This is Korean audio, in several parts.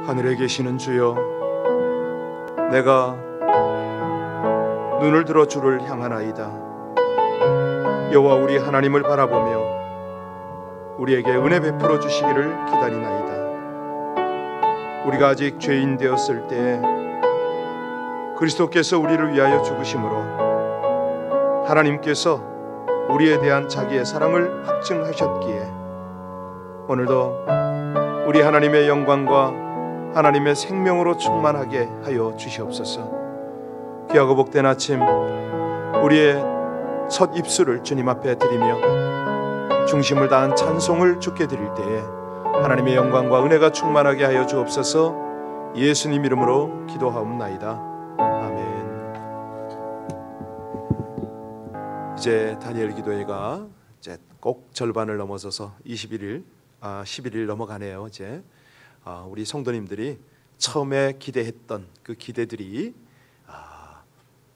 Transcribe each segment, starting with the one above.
하늘에 계시는 주여, 내가 눈을 들어 주를 향하나이다. 여호와 우리 하나님을 바라보며 우리에게 은혜 베풀어 주시기를 기다리나이다. 우리가 아직 죄인 되었을 때 그리스도께서 우리를 위하여 죽으심으로 하나님께서 우리에 대한 자기의 사랑을 확증하셨기에 오늘도 우리 하나님의 영광과 하나님의 생명으로 충만하게 하여 주시옵소서. 귀하고 복된 아침, 우리의 첫 입술을 주님 앞에 드리며 중심을 다한 찬송을 주께 드릴 때에 하나님의 영광과 은혜가 충만하게 하여 주옵소서. 예수님 이름으로 기도하옵나이다. 아멘. 이제 다니엘 기도회가 이제 꼭 절반을 넘어서서 11일 넘어가네요. 이제 우리 성도님들이 처음에 기대했던 그 기대들이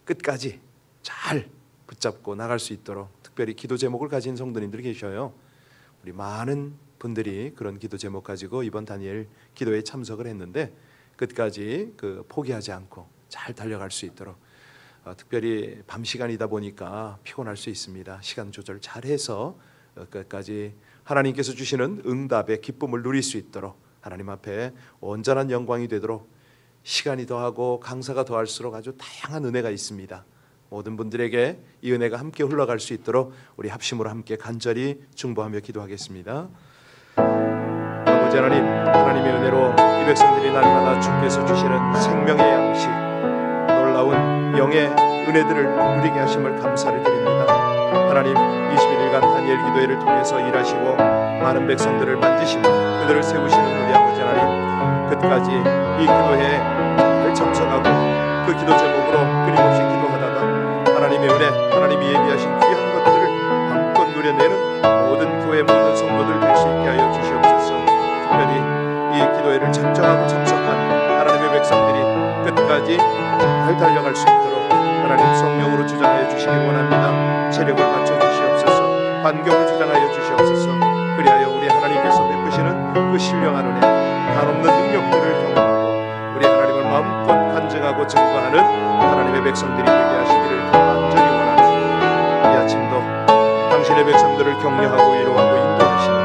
끝까지 잘 붙잡고 나갈 수 있도록 특별히 기도 제목을 가진 성도님들이 계셔요. 우리 많은 분들이 그런 기도 제목 가지고 이번 다니엘 기도에 참석을 했는데 끝까지 포기하지 않고 잘 달려갈 수 있도록 특별히 밤 시간이다 보니까 피곤할 수 있습니다. 시간 조절 잘해서 끝까지 하나님께서 주시는 응답의 기쁨을 누릴 수 있도록 하나님 앞에 온전한 영광이 되도록 시간이 더하고 강사가 더할수록 아주 다양한 은혜가 있습니다. 모든 분들에게 이 은혜가 함께 흘러갈 수 있도록 우리 합심으로 함께 간절히 중보하며 기도하겠습니다. 아버지 하나님, 하나님의 은혜로 이 백성들이 날마다 주께서 주시는 생명의 양식, 놀라운 영의 은혜들을 누리게 하심을 감사를 드립니다. 하나님, 21일간 다니엘 기도회를 통해서 일하시고 많은 백성들을 만지시고 그들을 세우시는 우리 아버지 하나님, 끝까지 이 기도회에 잘 참석하고 그 기도 제목으로 끊임없이 기도하다가 하나님의 은혜, 하나님이 예비하신 귀한 것들을 마음껏 누려내는 모든 교회 모든 성도들 될 수 있게 하여 주시옵소서. 특별히 이 기도회를 참정하고 참석한 하나님의 백성들이 끝까지 잘 달려갈 수 있도록 하나님 성령으로 주장하여 주시길 원합니다. 체력을 갖춰 주시옵소서. 반경을 주장하여 주시옵소서. 그리하여 우리 하나님께서 베푸시는 그 신령한 은혜, 한없는 능력들을 경험하고 우리 하나님을 마음껏 간증하고 증거하는 하나님의 백성들이 되게 하시기를 간절히 원합니다. 이 아침도 당신의 백성들을 격려하고 위로하고 인도하시는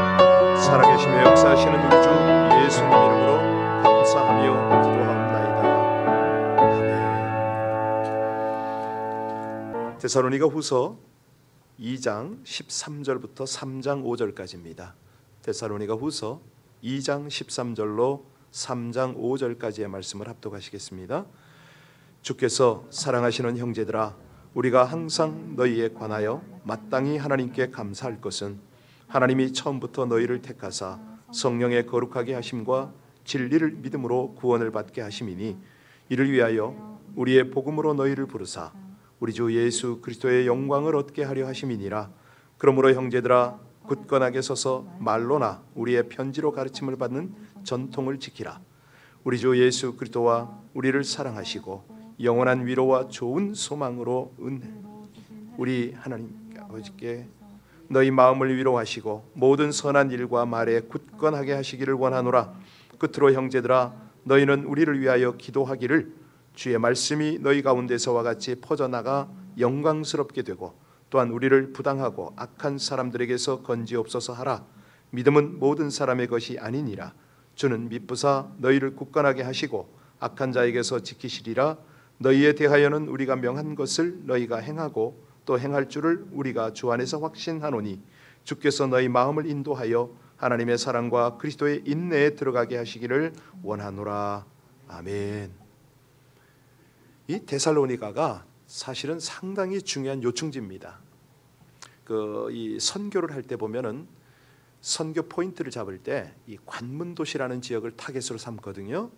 살아계시며 역사하시는 우리 주 예수님 이름으로 감사하며 기도하옵나이다. 아멘. 데살로니가 후서 2장 13절부터 3장 5절까지입니다. 데살로니가 후서 2장 13절로 3장 5절까지의 말씀을 합독하시겠습니다. 주께서 사랑하시는 형제들아, 우리가 항상 너희에 관하여 마땅히 하나님께 감사할 것은 하나님이 처음부터 너희를 택하사 성령의 거룩하게 하심과 진리를 믿음으로 구원을 받게 하심이니, 이를 위하여 우리의 복음으로 너희를 부르사 우리 주 예수 그리스도의 영광을 얻게 하려 하심이니라. 그러므로 형제들아, 굳건하게 서서 말로나 우리의 편지로 가르침을 받는 전통을 지키라. 우리 주 예수 그리스도와 우리를 사랑하시고 영원한 위로와 좋은 소망으로 우리 하나님 아버지께 너희 마음을 위로하시고 모든 선한 일과 말에 굳건하게 하시기를 원하노라. 끝으로 형제들아, 너희는 우리를 위하여 기도하기를 주의 말씀이 너희 가운데서와 같이 퍼져나가 영광스럽게 되고 또한 우리를 부당하고 악한 사람들에게서 건지옵소서 하라. 믿음은 모든 사람의 것이 아니니라. 주는 미쁘사 너희를 굳건하게 하시고 악한 자에게서 지키시리라. 너희에 대하여는 우리가 명한 것을 너희가 행하고 또 행할 줄을 우리가 주 안에서 확신하노니, 주께서 너희 마음을 인도하여 하나님의 사랑과 그리스도의 인내에 들어가게 하시기를 원하노라. 아멘. 이 데살로니가가 사실은 상당히 중요한 요충지입니다. 이 선교를 할 때 보면은 선교 포인트를 잡을 때 이 관문 도시라는 지역을 타겟으로 삼거든요.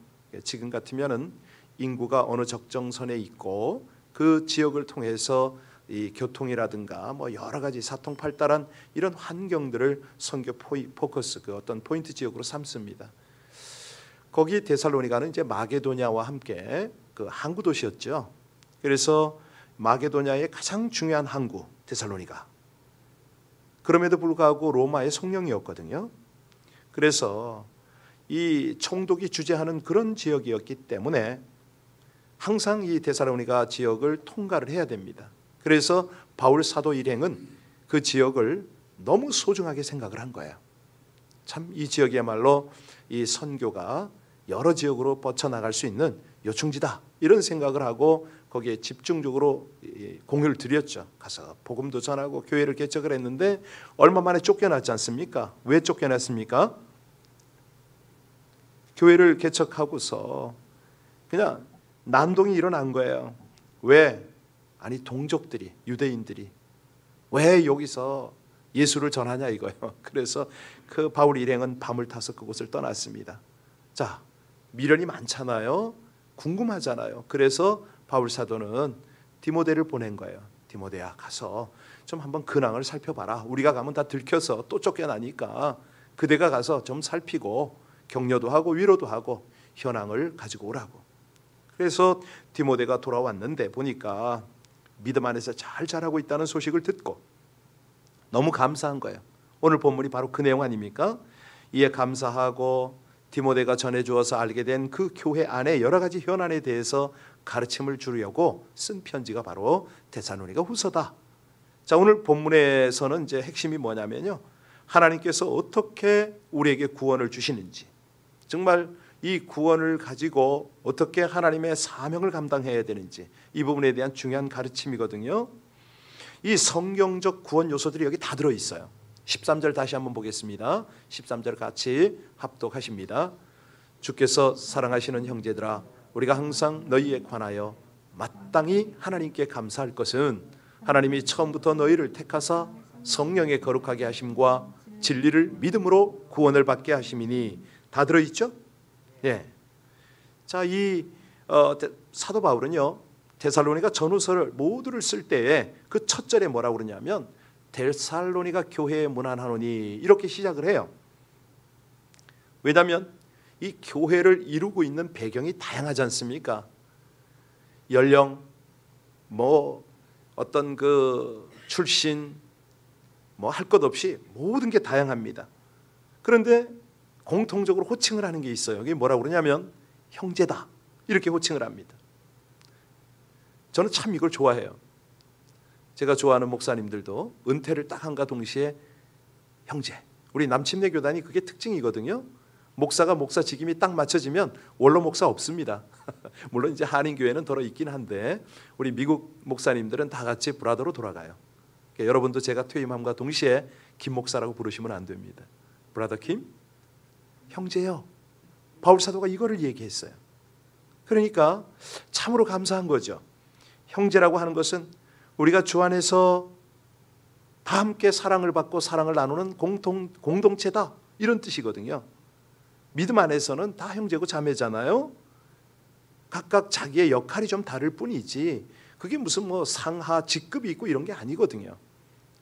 지금 같으면은 인구가 어느 적정선에 있고 그 지역을 통해서 이 교통이라든가 뭐 여러 가지 사통팔달한 이런 환경들을 선교 포커스 어떤 포인트 지역으로 삼습니다. 거기 데살로니가는 이제 마게도냐와 함께 항구 도시였죠. 그래서 마게도냐의 가장 중요한 항구 데살로니가. 그럼에도 불구하고 로마의 속령이었거든요. 그래서 이 총독이 주재하는 그런 지역이었기 때문에 항상 이 데살로니가 지역을 통과를 해야 됩니다. 그래서 바울 사도 일행은 그 지역을 너무 소중하게 생각을 한 거예요. 참 이 지역이야말로 이 선교가 여러 지역으로 뻗쳐나갈 수 있는 요충지다, 이런 생각을 하고 거기에 집중적으로 공을 들였죠. 가서 복음도 전하고 교회를 개척을 했는데 얼마 만에 쫓겨났지 않습니까? 왜 쫓겨났습니까? 교회를 개척하고서 그냥 난동이 일어난 거예요. 왜? 아니 동족들이, 유대인들이 왜 여기서 예수를 전하냐 이거예요. 그래서 그 바울 일행은 밤을 타서 그곳을 떠났습니다. 자, 미련이 많잖아요. 궁금하잖아요. 그래서 바울 사도는 디모데를 보낸 거예요. 디모데야, 가서 좀 한번 근황을 살펴봐라. 우리가 가면 다 들켜서 또 쫓겨나니까 그대가 가서 좀 살피고 격려도 하고 위로도 하고 현황을 가지고 오라고. 그래서 디모데가 돌아왔는데 보니까 믿음 안에서 잘 자라고 있다는 소식을 듣고 너무 감사한 거예요. 오늘 본문이 바로 그 내용 아닙니까? 이에 감사하고 디모데가 전해주어서 알게 된 그 교회 안에 여러 가지 현안에 대해서 가르침을 주려고 쓴 편지가 바로 데살로니가 후서다. 자, 오늘 본문에서는 이제 핵심이 뭐냐면요, 하나님께서 어떻게 우리에게 구원을 주시는지, 정말 이 구원을 가지고 어떻게 하나님의 사명을 감당해야 되는지, 이 부분에 대한 중요한 가르침이거든요. 이 성경적 구원 요소들이 여기 다 들어있어요. 13절 다시 한번 보겠습니다. 13절 같이 합독하십니다. 주께서 사랑하시는 형제들아, 우리가 항상 너희에 관하여 마땅히 하나님께 감사할 것은 하나님이 처음부터 너희를 택하사 성령의 거룩하게 하심과 진리를 믿음으로 구원을 받게 하심이니. 다 들어있죠? 예. 자, 이 사도 바울은요, 데살로니가 전후서를 모두를 쓸 때에 그 첫 절에 뭐라고 그러냐면 데살로니가 교회에 문안하노니, 이렇게 시작을 해요. 왜냐하면 이 교회를 이루고 있는 배경이 다양하지 않습니까? 연령, 뭐 어떤 그 출신, 뭐 할 것 없이 모든 게 다양합니다. 그런데 공통적으로 호칭을 하는 게 있어요. 이게 뭐라고 그러냐면 형제다, 이렇게 호칭을 합니다. 저는 참 이걸 좋아해요. 제가 좋아하는 목사님들도 은퇴를 딱 한가 동시에 형제, 우리 남침내 교단이 그게 특징이거든요. 목사가 목사 직임이 딱 맞춰지면 원로 목사 없습니다. 물론 이제 한인교회는 덜어 있긴 한데 우리 미국 목사님들은 다 같이 브라더로 돌아가요. 그러니까 여러분도 제가 퇴임함과 동시에 김 목사라고 부르시면 안 됩니다. 브라더 킴, 형제요. 바울 사도가 이거를 얘기했어요. 그러니까 참으로 감사한 거죠. 형제라고 하는 것은 우리가 주 안에서 다 함께 사랑을 받고 사랑을 나누는 공동체다, 이런 뜻이거든요. 믿음 안에서는 다 형제고 자매잖아요. 각각 자기의 역할이 좀 다를 뿐이지 그게 무슨 뭐 상하 직급이 있고 이런 게 아니거든요.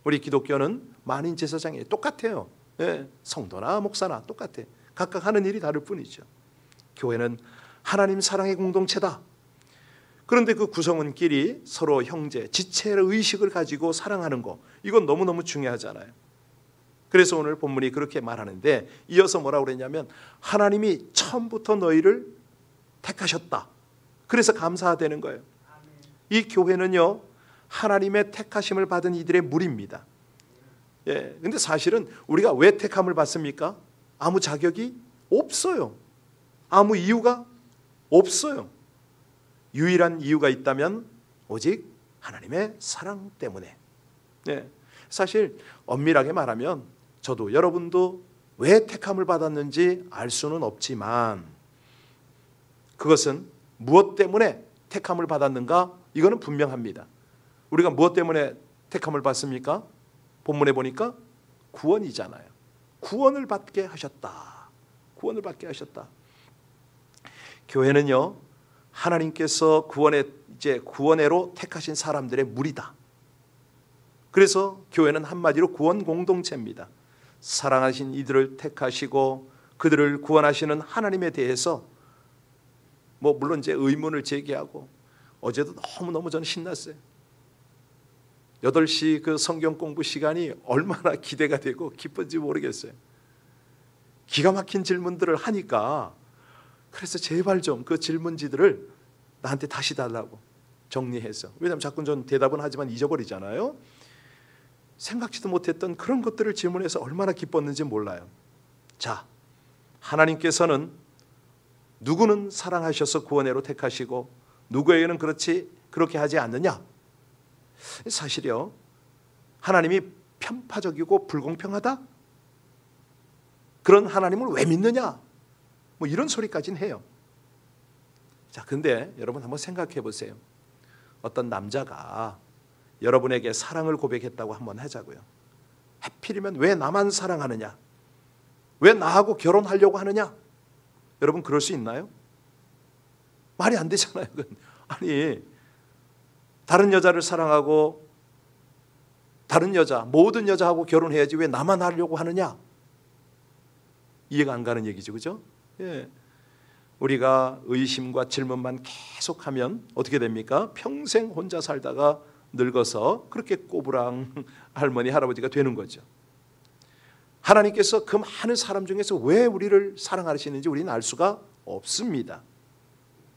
우리 기독교는 만인 제사장이 똑같아요. 예, 성도나 목사나 똑같아. 각각 하는 일이 다를 뿐이죠. 교회는 하나님 사랑의 공동체다. 그런데 그 구성원끼리 서로 형제, 지체의 의식을 가지고 사랑하는 거, 이건 너무너무 중요하잖아요. 그래서 오늘 본문이 그렇게 말하는데 이어서 뭐라고 그랬냐면 하나님이 처음부터 너희를 택하셨다. 그래서 감사되는 거예요. 이 교회는요, 하나님의 택하심을 받은 이들의 무리입니다. 예, 근데 사실은 우리가 왜 택함을 받습니까? 아무 자격이 없어요. 아무 이유가 없어요. 유일한 이유가 있다면 오직 하나님의 사랑 때문에. 네, 사실 엄밀하게 말하면 저도 여러분도 왜 택함을 받았는지 알 수는 없지만 그것은 무엇 때문에 택함을 받았는가? 이거는 분명합니다. 우리가 무엇 때문에 택함을 받습니까? 본문에 보니까 구원이잖아요. 구원을 받게 하셨다. 구원을 받게 하셨다. 교회는요, 하나님께서 구원회로 택하신 사람들의 무리다. 그래서 교회는 한마디로 구원 공동체입니다. 사랑하신 이들을 택하시고 그들을 구원하시는 하나님에 대해서 뭐 물론 이제 의문을 제기하고, 어제도 너무너무 저는 신났어요. 8시 그 성경 공부 시간이 얼마나 기대가 되고 기쁜지 모르겠어요. 기가 막힌 질문들을 하니까 그래서 제발 좀 그 질문지들을 나한테 다시 달라고 정리해서. 왜냐하면 자꾸 전 대답은 하지만 잊어버리잖아요. 생각지도 못했던 그런 것들을 질문해서 얼마나 기뻤는지 몰라요. 자, 하나님께서는 누구는 사랑하셔서 구원해로 택하시고 누구에게는 그렇게 하지 않느냐? 사실이요, 하나님이 편파적이고 불공평하다? 그런 하나님을 왜 믿느냐? 뭐 이런 소리까지는 해요. 자, 근데 여러분 한번 생각해 보세요. 어떤 남자가 여러분에게 사랑을 고백했다고 한번 하자고요. 하필이면 왜 나만 사랑하느냐? 왜 나하고 결혼하려고 하느냐? 여러분 그럴 수 있나요? 말이 안 되잖아요. 아니, 다른 여자를 사랑하고 다른 여자, 모든 여자하고 결혼해야지 왜 나만 하려고 하느냐? 이해가 안 가는 얘기죠, 그죠? 예. 우리가 의심과 질문만 계속하면 어떻게 됩니까? 평생 혼자 살다가 늙어서 그렇게 꼬부랑 할머니, 할아버지가 되는 거죠. 하나님께서 그 많은 사람 중에서 왜 우리를 사랑하시는지 우리는 알 수가 없습니다.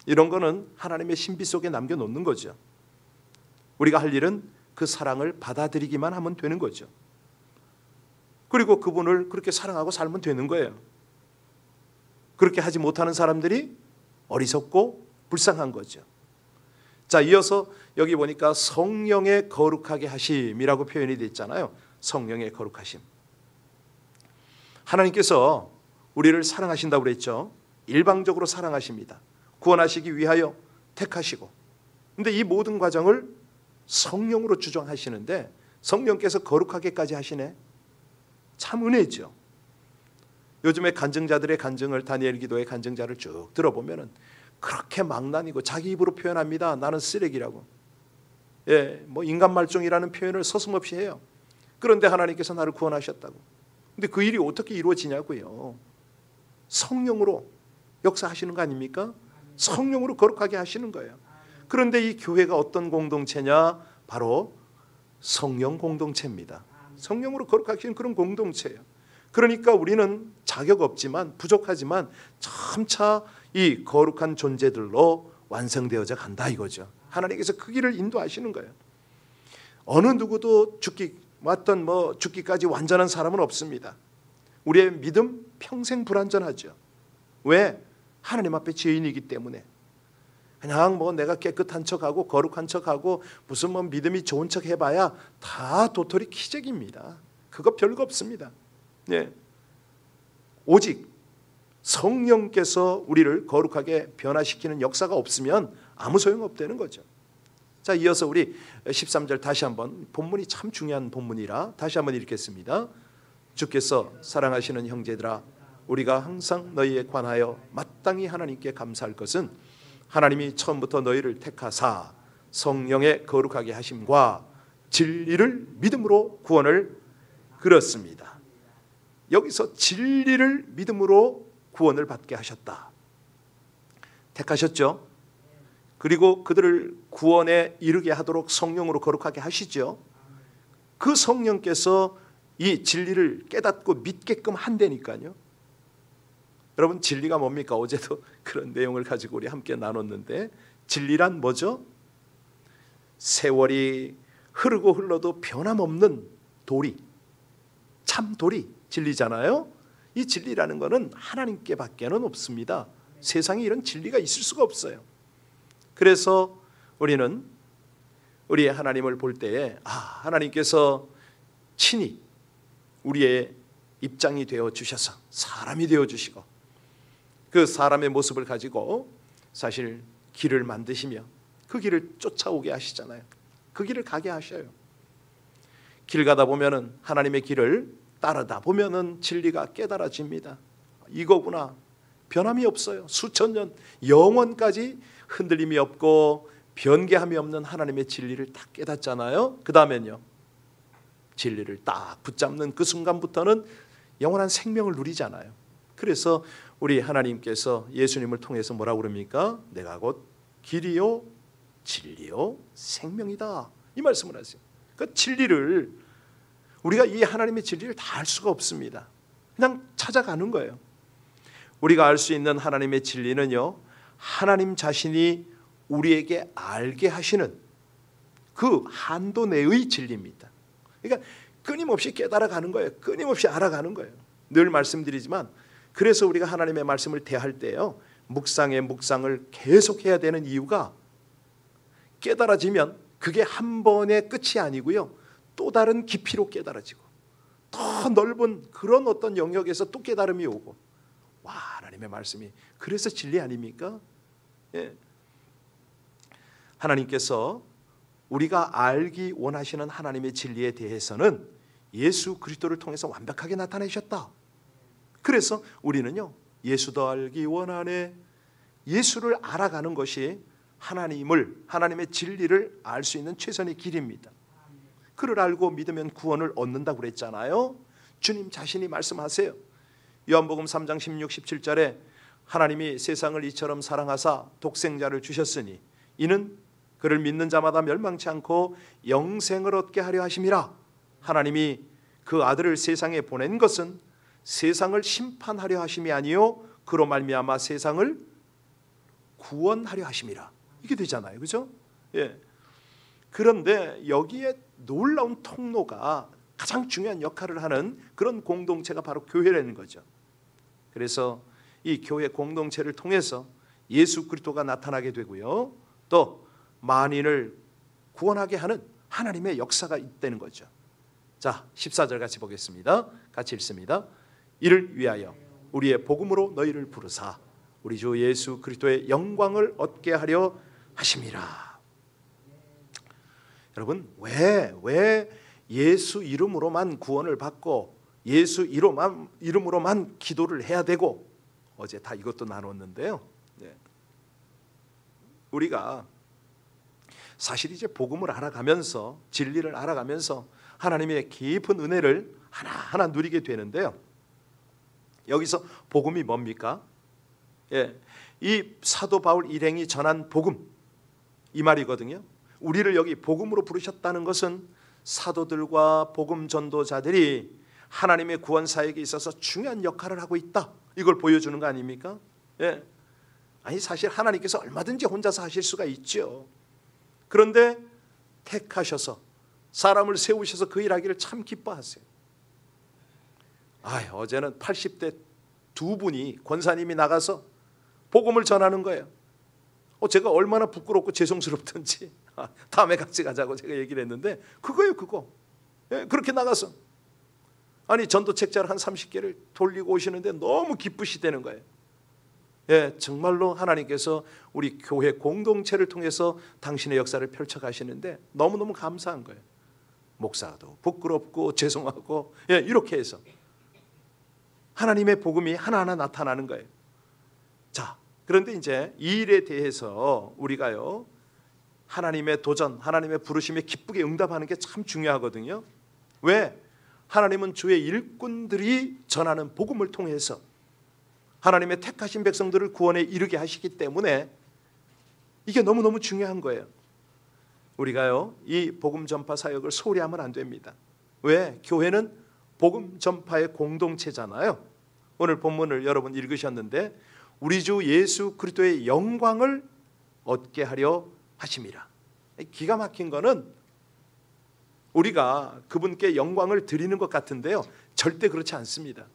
이런 거는 하나님의 신비 속에 남겨놓는 거죠. 우리가 할 일은 그 사랑을 받아들이기만 하면 되는 거죠. 그리고 그분을 그렇게 사랑하고 살면 되는 거예요. 그렇게 하지 못하는 사람들이 어리석고 불쌍한 거죠. 자, 이어서 여기 보니까 성령의 거룩하게 하심이라고 표현이 되어 있잖아요. 성령의 거룩하심. 하나님께서 우리를 사랑하신다고 그랬죠. 일방적으로 사랑하십니다. 구원하시기 위하여 택하시고. 근데 이 모든 과정을 성령으로 주정하시는데 성령께서 거룩하게까지 하시네. 참 은혜죠. 요즘에 간증자들의 간증을, 다니엘 기도의 간증자를 쭉 들어보면은 그렇게 망난이고 자기 입으로 표현합니다. 나는 쓰레기라고. 예, 뭐 인간 말종이라는 표현을 서슴없이 해요. 그런데 하나님께서 나를 구원하셨다고. 근데 그 일이 어떻게 이루어지냐고요. 성령으로 역사하시는 거 아닙니까? 성령으로 거룩하게 하시는 거예요. 그런데 이 교회가 어떤 공동체냐? 바로 성령 공동체입니다. 성령으로 거룩하시는 그런 공동체예요. 그러니까 우리는 자격 없지만, 부족하지만 점차 이 거룩한 존재들로 완성되어져 간다 이거죠. 하나님께서 그 길을 인도하시는 거예요. 어느 누구도 죽기까지 완전한 사람은 없습니다. 우리의 믿음 평생 불완전하죠. 왜? 하나님 앞에 죄인이기 때문에. 그냥 뭐 내가 깨끗한 척하고 거룩한 척하고 무슨 뭐 믿음이 좋은 척 해봐야 다 도토리 키재기입니다. 그거 별거 없습니다. 네. 오직 성령께서 우리를 거룩하게 변화시키는 역사가 없으면 아무 소용없다는 거죠. 자, 이어서 우리 13절 다시 한번, 본문이 참 중요한 본문이라 다시 한번 읽겠습니다. 주께서 사랑하시는 형제들아, 우리가 항상 너희에 관하여 마땅히 하나님께 감사할 것은 하나님이 처음부터 너희를 택하사 성령의 거룩하게 하심과 진리를 믿음으로 구원을 그렸습니다. 여기서 진리를 믿음으로 구원을 받게 하셨다. 택하셨죠. 그리고 그들을 구원에 이르게 하도록 성령으로 거룩하게 하시죠. 그 성령께서 이 진리를 깨닫고 믿게끔 한다니까요. 여러분, 진리가 뭡니까? 어제도 그런 내용을 가지고 우리 함께 나눴는데, 진리란 뭐죠? 세월이 흐르고 흘러도 변함없는 도리, 참 도리, 진리잖아요. 이 진리라는 것은 하나님께 밖에는 없습니다. 세상에 이런 진리가 있을 수가 없어요. 그래서 우리는 우리의 하나님을 볼 때에 하나님께서 친히 우리의 입장이 되어 주셔서 사람이 되어 주시고 그 사람의 모습을 가지고 사실 길을 만드시며 그 길을 쫓아오게 하시잖아요. 그 길을 가게 하셔요. 길 가다 보면은 하나님의 길을 따르다 보면은 진리가 깨달아집니다. 이거구나. 변함이 없어요. 수천 년 영원까지 흔들림이 없고 변개함이 없는 하나님의 진리를 딱 깨닫잖아요. 그 다음엔요, 진리를 딱 붙잡는 그 순간부터는 영원한 생명을 누리잖아요. 그래서 우리 하나님께서 예수님을 통해서 뭐라고 그럽니까? 내가 곧 길이요 진리요 생명이다, 이 말씀을 하세요. 그 진리를 우리가 이 하나님의 진리를 다 알 수가 없습니다. 그냥 찾아가는 거예요. 우리가 알 수 있는 하나님의 진리는요, 하나님 자신이 우리에게 알게 하시는 그 한도 내의 진리입니다. 그러니까 끊임없이 깨달아가는 거예요. 끊임없이 알아가는 거예요. 늘 말씀드리지만, 그래서 우리가 하나님의 말씀을 대할 때요, 묵상의 묵상을 계속해야 되는 이유가, 깨달아지면 그게 한 번의 끝이 아니고요, 또 다른 깊이로 깨달아지고 더 넓은 그런 어떤 영역에서 또 깨달음이 오고, 와, 하나님의 말씀이 그래서 진리 아닙니까? 예. 하나님께서 우리가 알기 원하시는 하나님의 진리에 대해서는 예수 그리스도를 통해서 완벽하게 나타내셨다. 그래서 우리는요, 예수도 알기 원하네, 예수를 알아가는 것이 하나님의 진리를 알 수 있는 최선의 길입니다. 그를 알고 믿으면 구원을 얻는다고 그랬잖아요. 주님 자신이 말씀하세요. 요한복음 3장 16, 17절에 하나님이 세상을 이처럼 사랑하사 독생자를 주셨으니 이는 그를 믿는 자마다 멸망치 않고 영생을 얻게 하려 하심이라. 하나님이 그 아들을 세상에 보낸 것은 세상을 심판하려 하심이 아니요 그로 말미암아 세상을 구원하려 하심이라. 이게 되잖아요, 그렇죠? 예. 그런데 여기에 놀라운 통로가, 가장 중요한 역할을 하는 그런 공동체가 바로 교회라는 거죠. 그래서 이 교회 공동체를 통해서 예수 그리스도가 나타나게 되고요, 또 만인을 구원하게 하는 하나님의 역사가 있다는 거죠. 자, 14절 같이 보겠습니다. 같이 읽습니다. 이를 위하여 우리의 복음으로 너희를 부르사 우리 주 예수 그리스도의 영광을 얻게 하려 하심이라. 여러분, 왜 예수 이름으로만 구원을 받고 예수 이름으로만 기도를 해야 되고, 어제 다 이것도 나눴는데요, 우리가 사실 이제 복음을 알아가면서, 진리를 알아가면서 하나님의 깊은 은혜를 하나하나 누리게 되는데요, 여기서 복음이 뭡니까? 이 사도 바울 일행이 전한 복음, 이 말이거든요. 우리를 여기 복음으로 부르셨다는 것은 사도들과 복음 전도자들이 하나님의 구원 사역에 있어서 중요한 역할을 하고 있다, 이걸 보여주는 거 아닙니까? 아니, 사실 하나님께서 얼마든지 혼자서 하실 수가 있죠. 그런데 택하셔서 사람을 세우셔서 그 일하기를 참 기뻐하세요. 어제는 80대 두 분이, 권사님이 나가서 복음을 전하는 거예요. 제가 얼마나 부끄럽고 죄송스럽던지 다음에 같이 가자고 제가 얘기를 했는데, 그거예요, 그거. 그렇게 나가서 아니 전도 책자를 한 30개를 돌리고 오시는데 너무 기쁘시다는 거예요. 정말로 하나님께서 우리 교회 공동체를 통해서 당신의 역사를 펼쳐가시는데 너무너무 감사한 거예요. 목사도 부끄럽고 죄송하고, 이렇게 해서 하나님의 복음이 하나하나 나타나는 거예요. 자, 그런데 이제 이 일에 대해서 우리가요, 하나님의 도전, 하나님의 부르심에 기쁘게 응답하는 게 참 중요하거든요. 왜? 하나님은 주의 일꾼들이 전하는 복음을 통해서 하나님의 택하신 백성들을 구원에 이르게 하시기 때문에 이게 너무너무 중요한 거예요. 우리가요, 이 복음 전파 사역을 소홀히 하면 안 됩니다. 왜? 교회는 복음 전파의 공동체잖아요. 오늘 본문을 여러분 읽으셨는데, 우리 주 예수 그리스도의 영광을 얻게 하려 하심이라. 기가 막힌 거는 우리가 그분께 영광을 드리는 것 같은데요, 절대 그렇지 않습니다.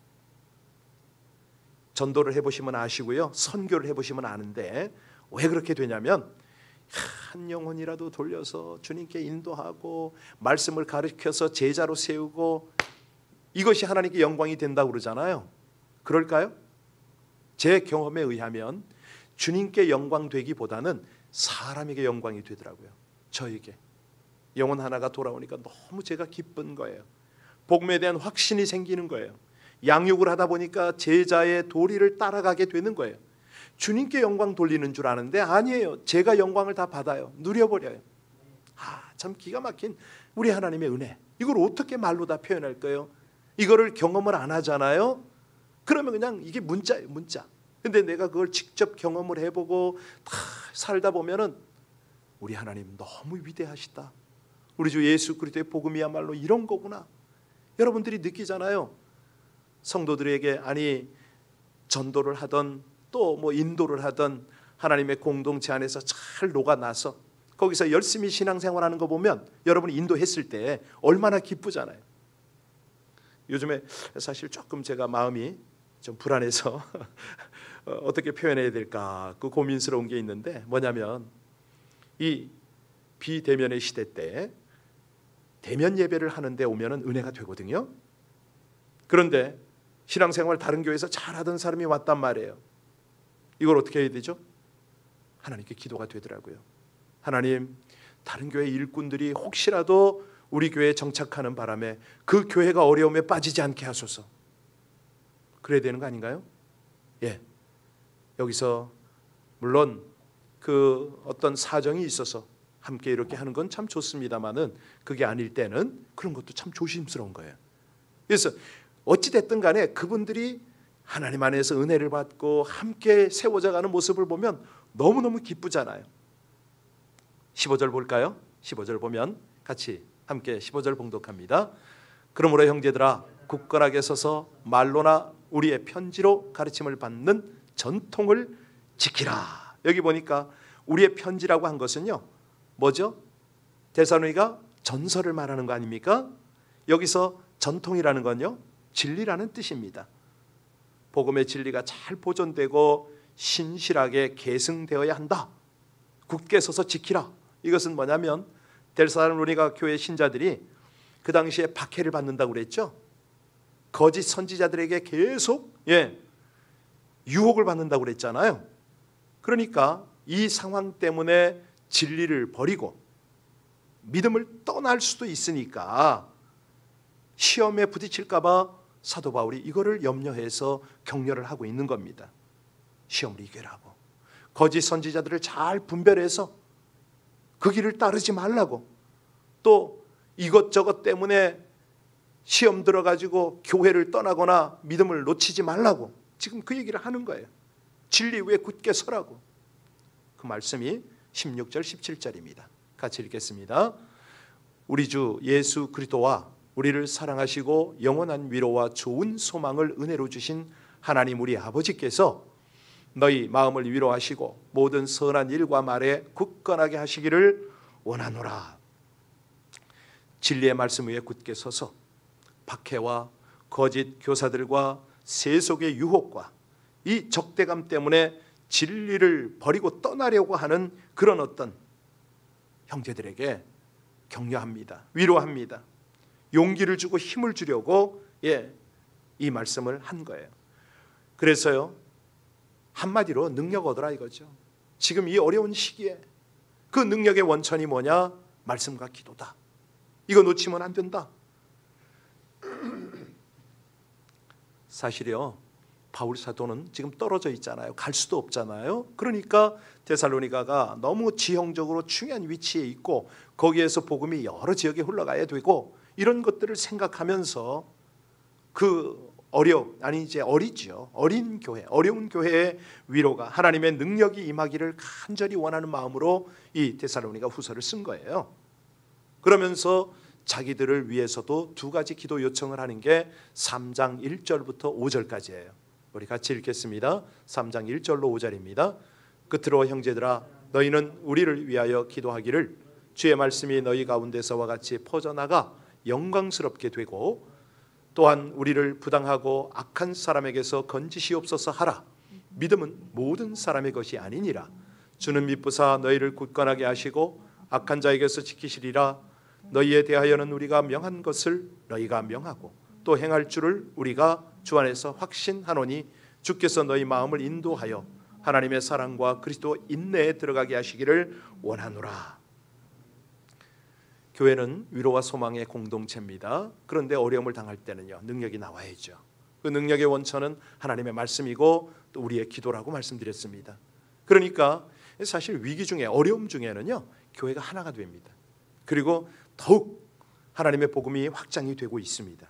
전도를 해보시면 아시고요, 선교를 해보시면 아는데, 왜 그렇게 되냐면 한 영혼이라도 돌려서 주님께 인도하고 말씀을 가르쳐서 제자로 세우고, 이것이 하나님께 영광이 된다고 그러잖아요. 그럴까요? 제 경험에 의하면 주님께 영광 되기보다는 사람에게 영광이 되더라고요. 저에게 영혼 하나가 돌아오니까 너무 제가 기쁜 거예요. 복음에 대한 확신이 생기는 거예요. 양육을 하다 보니까 제자의 도리를 따라가게 되는 거예요. 주님께 영광 돌리는 줄 아는데 아니에요. 제가 영광을 다 받아요. 누려버려요. 참 기가 막힌 우리 하나님의 은혜. 이걸 어떻게 말로 다 표현할까요? 이거를 경험을 안 하잖아요. 그러면 그냥 이게 문자예요, 문자. 근데 내가 그걸 직접 경험을 해보고 다 살다 보면은 우리 하나님 너무 위대하시다. 우리 주 예수 그리스도의 복음이야말로 이런 거구나. 여러분들이 느끼잖아요. 성도들에게 아니 전도를 하던 또 뭐 인도를 하던 하나님의 공동체 안에서 잘 녹아나서 거기서 열심히 신앙생활하는 거 보면 여러분이 인도했을 때 얼마나 기쁘잖아요. 요즘에 사실 조금 제가 마음이 좀 불안해서 어떻게 표현해야 될까 그 고민스러운 게 있는데, 뭐냐면 이 비대면의 시대 때 대면 예배를 하는데 오면은 은혜가 되거든요. 그런데 신앙생활 다른 교회에서 잘하던 사람이 왔단 말이에요. 이걸 어떻게 해야 되죠? 하나님께 기도가 되더라고요. 하나님, 다른 교회 일꾼들이 혹시라도 우리 교회에 정착하는 바람에 그 교회가 어려움에 빠지지 않게 하소서. 그래야 되는 거 아닌가요? 예. 여기서 물론 그 어떤 사정이 있어서 함께 이렇게 하는 건 참 좋습니다만은 그게 아닐 때는 그런 것도 참 조심스러운 거예요. 그래서 어찌 됐든 간에 그분들이 하나님 안에서 은혜를 받고 함께 세워져 가는 모습을 보면 너무너무 기쁘잖아요. 15절 볼까요? 15절 보면 같이 함께 15절 봉독합니다. 그러므로 형제들아, 굳건하게 서서 말로나 우리의 편지로 가르침을 받는 전통을 지키라. 여기 보니까 우리의 편지라고 한 것은요, 뭐죠? 데살로니가 전설을 말하는 거 아닙니까? 여기서 전통이라는 건요, 진리라는 뜻입니다. 복음의 진리가 잘 보존되고 신실하게 계승되어야 한다. 굳게 서서 지키라. 이것은 뭐냐면 데살로니가 교회 신자들이 그 당시에 박해를 받는다고 그랬죠. 거짓 선지자들에게 계속 유혹을 받는다고 그랬잖아요. 그러니까 이 상황 때문에 진리를 버리고 믿음을 떠날 수도 있으니까 시험에 부딪힐까 봐 사도 바울이 이거를 염려해서 격려를 하고 있는 겁니다. 시험을 이겨라고. 거짓 선지자들을 잘 분별해서 그 길을 따르지 말라고. 또 이것저것 때문에 시험 들어가지고 교회를 떠나거나 믿음을 놓치지 말라고 지금 그 얘기를 하는 거예요. 진리 위에 굳게 서라고. 그 말씀이 16절 17절입니다. 같이 읽겠습니다. 우리 주 예수 그리스도와 우리를 사랑하시고 영원한 위로와 좋은 소망을 은혜로 주신 하나님 우리 아버지께서 너희 마음을 위로하시고 모든 선한 일과 말에 굳건하게 하시기를 원하노라. 진리의 말씀 위에 굳게 서서 박해와 거짓 교사들과 세속의 유혹과 이 적대감 때문에 진리를 버리고 떠나려고 하는 그런 어떤 형제들에게 격려합니다. 위로합니다. 용기를 주고 힘을 주려고 이 말씀을 한 거예요. 그래서요, 한마디로 능력 얻어라 이거죠. 지금 이 어려운 시기에 그 능력의 원천이 뭐냐? 말씀과 기도다. 이거 놓치면 안 된다. 사실이요, 바울 사도는 지금 떨어져 있잖아요. 갈 수도 없잖아요. 그러니까 데살로니가가 너무 지형적으로 중요한 위치에 있고 거기에서 복음이 여러 지역에 흘러가야 되고 이런 것들을 생각하면서 그 어린 교회, 어려운 교회의 위로가 하나님의 능력이 임하기를 간절히 원하는 마음으로 이 데살로니가 후서를 쓴 거예요. 그러면서 자기들을 위해서도 두 가지 기도 요청을 하는 게 3장 1절부터 5절까지예요. 우리 같이 읽겠습니다. 3장 1절로 5절입니다. 끝으로 형제들아, 너희는 우리를 위하여 기도하기를 주의 말씀이 너희 가운데서와 같이 퍼져나가 영광스럽게 되고 또한 우리를 부당하고 악한 사람에게서 건지시옵소서 하라. 믿음은 모든 사람의 것이 아니니라. 주는 미쁘사 너희를 굳건하게 하시고 악한 자에게서 지키시리라. 너희에 대하여는 우리가 명한 것을 너희가 명하고 또 행할 줄을 우리가 주 안에서 확신하노니 주께서 너희 마음을 인도하여 하나님의 사랑과 그리스도 인내에 들어가게 하시기를 원하노라. 교회는 위로와 소망의 공동체입니다. 그런데 어려움을 당할 때는요, 능력이 나와야죠. 그 능력의 원천은 하나님의 말씀이고 또 우리의 기도라고 말씀드렸습니다. 그러니까 사실 위기 중에, 어려움 중에는요, 교회가 하나가 됩니다. 그리고 더욱 하나님의 복음이 확장이 되고 있습니다.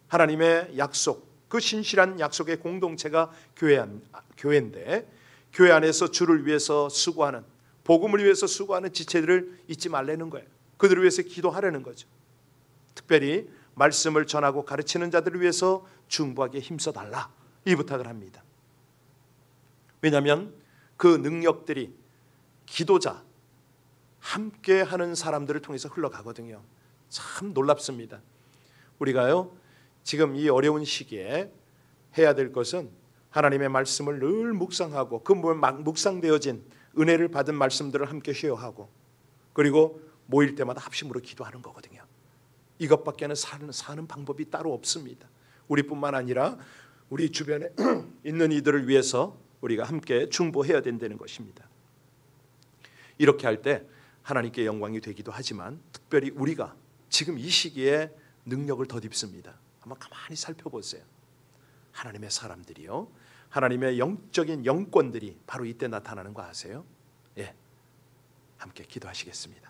하나님의 약속, 그 신실한 약속의 공동체가 교회인데 교회 안에서 주를 위해서 수고하는, 복음을 위해서 수고하는 지체들을 잊지 말라는 거예요. 그들을 위해서 기도하라는 거죠. 특별히 말씀을 전하고 가르치는 자들을 위해서 중보하기에 힘써달라, 이 부탁을 합니다. 왜냐하면 그 능력들이 기도자, 함께하는 사람들을 통해서 흘러가거든요. 참 놀랍습니다. 우리가요, 지금 이 어려운 시기에 해야 될 것은 하나님의 말씀을 늘 묵상하고 그 묵상되어진 은혜를 받은 말씀들을 함께 쉐어하고, 그리고 모일 때마다 합심으로 기도하는 거거든요. 이것밖에는 사는 방법이 따로 없습니다. 우리뿐만 아니라 우리 주변에 있는 이들을 위해서 우리가 함께 중보해야 된다는 것입니다. 이렇게 할 때 하나님께 영광이 되기도 하지만, 특별히 우리가 지금 이 시기에 능력을 덧입습니다. 한번 가만히 살펴보세요. 하나님의 사람들이요, 하나님의 영적인 영권들이 바로 이때 나타나는 거 아세요? 예, 함께 기도하시겠습니다.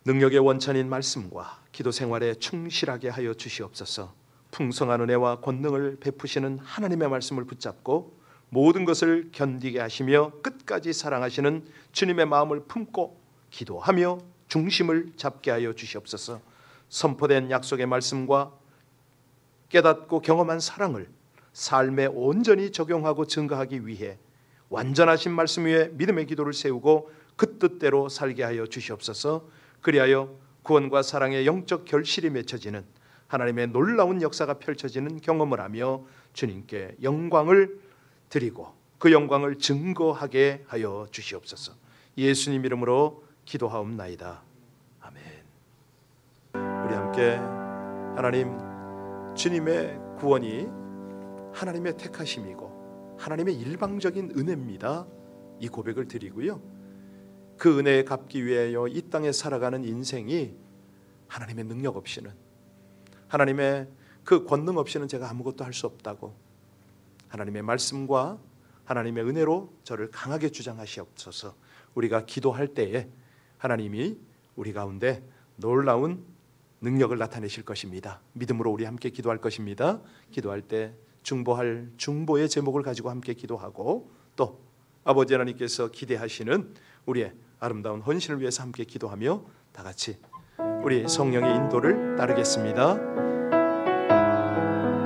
능력의 원천인 말씀과 기도 생활에 충실하게 하여 주시옵소서. 풍성한 은혜와 권능을 베푸시는 하나님의 말씀을 붙잡고 모든 것을 견디게 하시며 끝까지 사랑하시는 주님의 마음을 품고 기도하며 중심을 잡게 하여 주시옵소서. 선포된 약속의 말씀과 깨닫고 경험한 사랑을 삶에 온전히 적용하고 증거하기 위해 완전하신 말씀 위에 믿음의 기도를 세우고 그 뜻대로 살게 하여 주시옵소서. 그리하여 구원과 사랑의 영적 결실이 맺혀지는 하나님의 놀라운 역사가 펼쳐지는 경험을 하며 주님께 영광을 드리고 그 영광을 증거하게 하여 주시옵소서. 예수님 이름으로 기도하옵나이다. 아멘. 우리 함께 하나님, 주님의 구원이 하나님의 택하심이고 하나님의 일방적인 은혜입니다, 이 고백을 드리고요, 그 은혜에 갚기 위하여 이 땅에 살아가는 인생이 하나님의 능력 없이는, 하나님의 그 권능 없이는 제가 아무것도 할 수 없다고, 하나님의 말씀과 하나님의 은혜로 저를 강하게 주장하시옵소서. 우리가 기도할 때에 하나님이 우리 가운데 놀라운 능력을 나타내실 것입니다. 믿음으로 우리 함께 기도할 것입니다. 기도할 때 중보할 중보의 제목을 가지고 함께 기도하고, 또 아버지 하나님께서 기대하시는 우리의 아름다운 헌신을 위해서 함께 기도하며 다 같이 우리 성령의 인도를 따르겠습니다.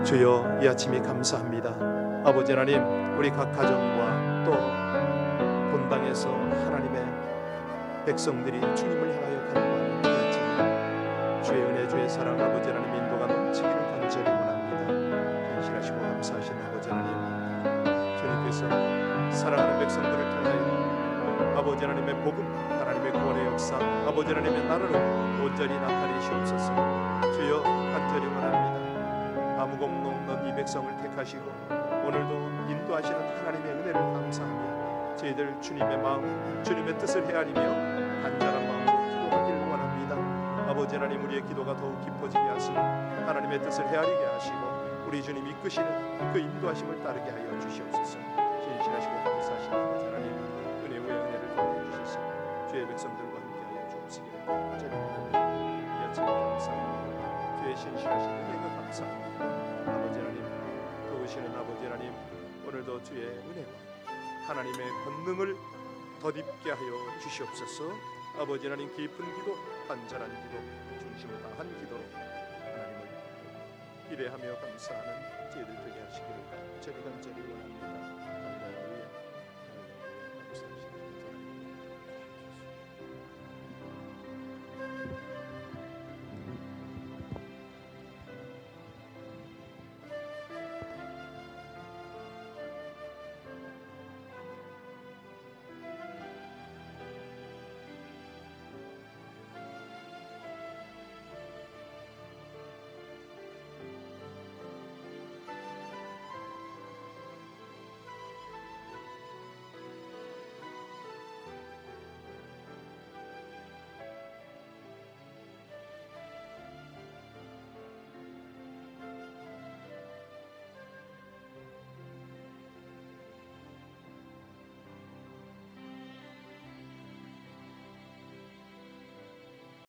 주여, 이 아침이 감사합니다. 아버지 하나님, 우리 각 가정과 또 본당에서 하나님의 백성들이 주님을 향하여 간구하는 이 아침, 주의 은혜, 주의 사랑, 아버지 하나님 인도가 넘치기를 간절히 원합니다. 현실하시고 감사하신 아버지 하나님, 주님께서 사랑하는 백성들을 통하여 아버지 하나님의 복음, 하나님의 구원의 역사, 아버지 하나님의 나라를 온전히 나타내시옵소서. 주여, 간절히 원합니다. 아무 공로 없는 이 백성을 택하시고 오늘도 인도하시는 하나님의 은혜를 감사하며 저희들 주님의 마음, 주님의 뜻을 헤아리며 간절한 마음으로 기도하기를 원합니다. 아버지 하나님, 우리의 기도가 더욱 깊어지게 하시고 하나님의 뜻을 헤아리게 하시고 우리 주님 이끄시는 그 인도하심을 따르게 하여 주시옵소서. 신실하시고 감사하시는 아버지 하나님, 은혜 위에 은혜를 더해 주셔서 주의 백성들과 함께하여 주옵시기를 간절히 원합니다. 이 아침 감사합니다. 주의 신실하신 은혜가 감사합니다. 아버지 하나님, 도우시는 아버지 하나님, 오늘도 주의 은혜와 하나님의 권능을 덧입게 하여 주시옵소서. 아버지 하나님, 깊은 기도, 간절한 기도, 중심을 다한 기도로 하나님을 기대하며 감사하는 저희들 되게 하시기를 간절히